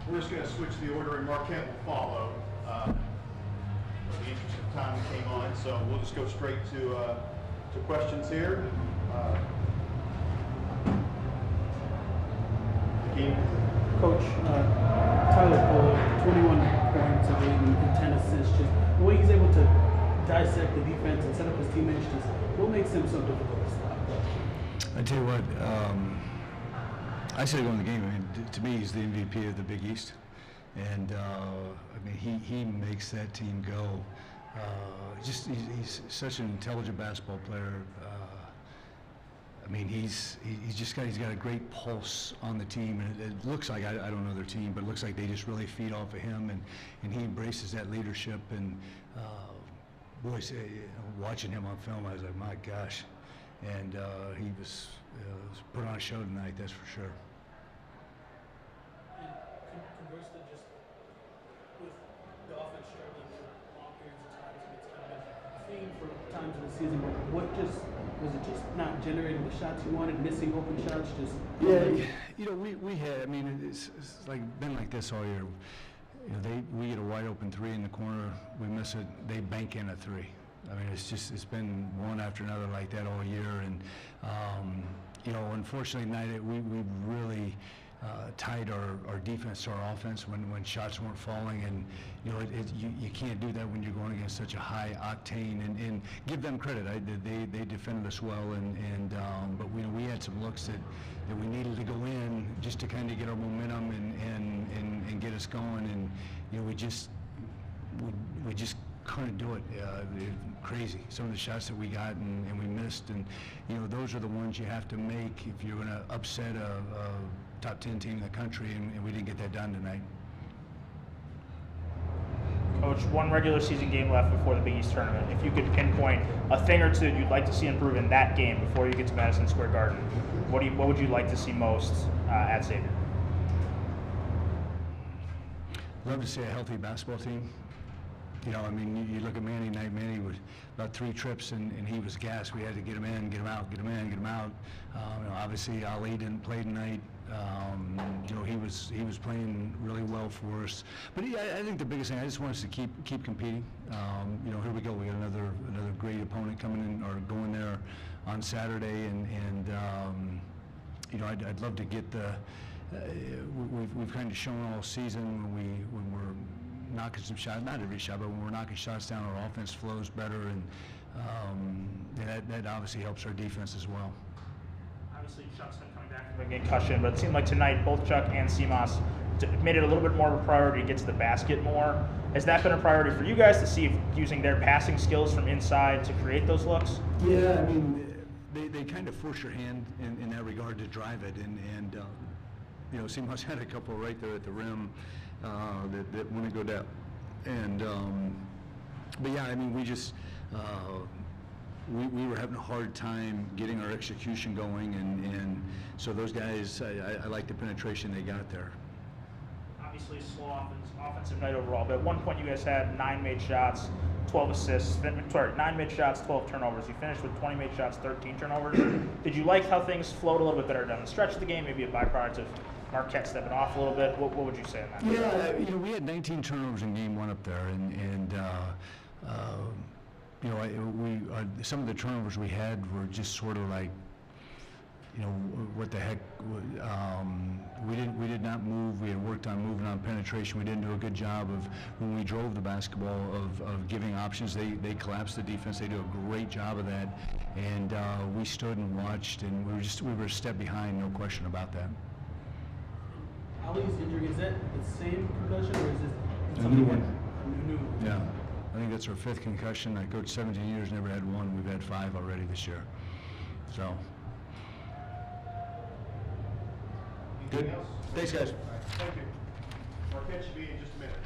We're just going to switch the order, and Marquette will follow. In the interest of time, we came on, so we'll just go straight to questions here. Coach, Tyler Butler, 21 points of 8 and 10 assists. Just the way he's able to dissect the defense and set up his teammates, just what makes him so difficult to stop? I tell you what, I said going to the game. I mean, to me, he's the MVP of the Big East, and I mean, he makes that team go. He's such an intelligent basketball player. I mean, he's got a great pulse on the team, and it looks like, I don't know their team, but it looks like they just really feed off of him, and he embraces that leadership. And boys, watching him on film, I was like, my gosh, and he was put on a show tonight, that's for sure. Conversely, just with the offense struggling for long periods of time, it's kind of a theme for times in the season. But what was it just not generating the shots you wanted, missing open shots? Just we had. I mean, it's like been like this all year. We get a wide open three in the corner, we miss it, they bank in a three. I mean, it's been one after another like that all year, and unfortunately tonight we really tied our defense to our offense when shots weren't falling, and you can't do that when you're going against such a high octane, and give them credit. They defended us well, but we had some looks that we needed to go in just to kind of get our momentum and get us going, and we just couldn't do it. Crazy. Some of the shots that we got and we missed, and those are the ones you have to make if you're going to upset a top 10 team in the country, and we didn't get that done tonight. Coach, one regular season game left before the Big East tournament. If you could pinpoint a thing or two you'd like to see improve in that game before you get to Madison Square Garden, what would you like to see most at Xavier? Love to see a healthy basketball team. I mean, you look at Manny tonight. Manny was about 3 trips, and he was gassed. We had to get him in, get him out, get him in, get him out. Obviously, Ali didn't play tonight. He was playing really well for us. But I think the biggest thing, I just want us to keep competing. Here we go. We got another great opponent coming in or going there on Saturday, and I'd love to get the. We've kind of shown all season when we're knocking some shots, not every shot, but when we're knocking shots down, our offense flows better, and that obviously helps our defense as well. Obviously, Chuck's been coming back from a concussion, but it seemed like tonight both Chuck and Seamas made it a little bit more of a priority to get to the basket more. Has that been a priority for you guys to see if using their passing skills from inside to create those looks? Yeah, I mean, they kind of force your hand in that regard to drive it, and Seamas had a couple right there at the rim that want to go down, and but yeah, I mean, we just we were having a hard time getting our execution going, and so those guys, I like the penetration they got there. Obviously, slow offensive night overall, but at one point you guys had 9 made shots, 12 assists. 9 made shots, 12 turnovers. You finished with 20 made shots, 13 turnovers. Did you like how things flowed a little bit better down the stretch of the game? Maybe a byproduct of Marquette stepping off a little bit. What would you say on that? Yeah, we had 19 turnovers in game 1 up there, and some of the turnovers we had were just sort of like, what the heck? We did not move. We had worked on moving on penetration. We didn't do a good job of when we drove the basketball of giving options. They collapsed the defense. They do a great job of that, and we stood and watched, and we were a step behind, no question about that. Ali's injury, is that the same concussion, or is it a new one? New one. Yeah, I think that's our 5th concussion. I coached 17 years, never had one. We've had 5 already this year. So. Anything else? Thanks, guys. All right, thank you. Marquette should be in just a minute.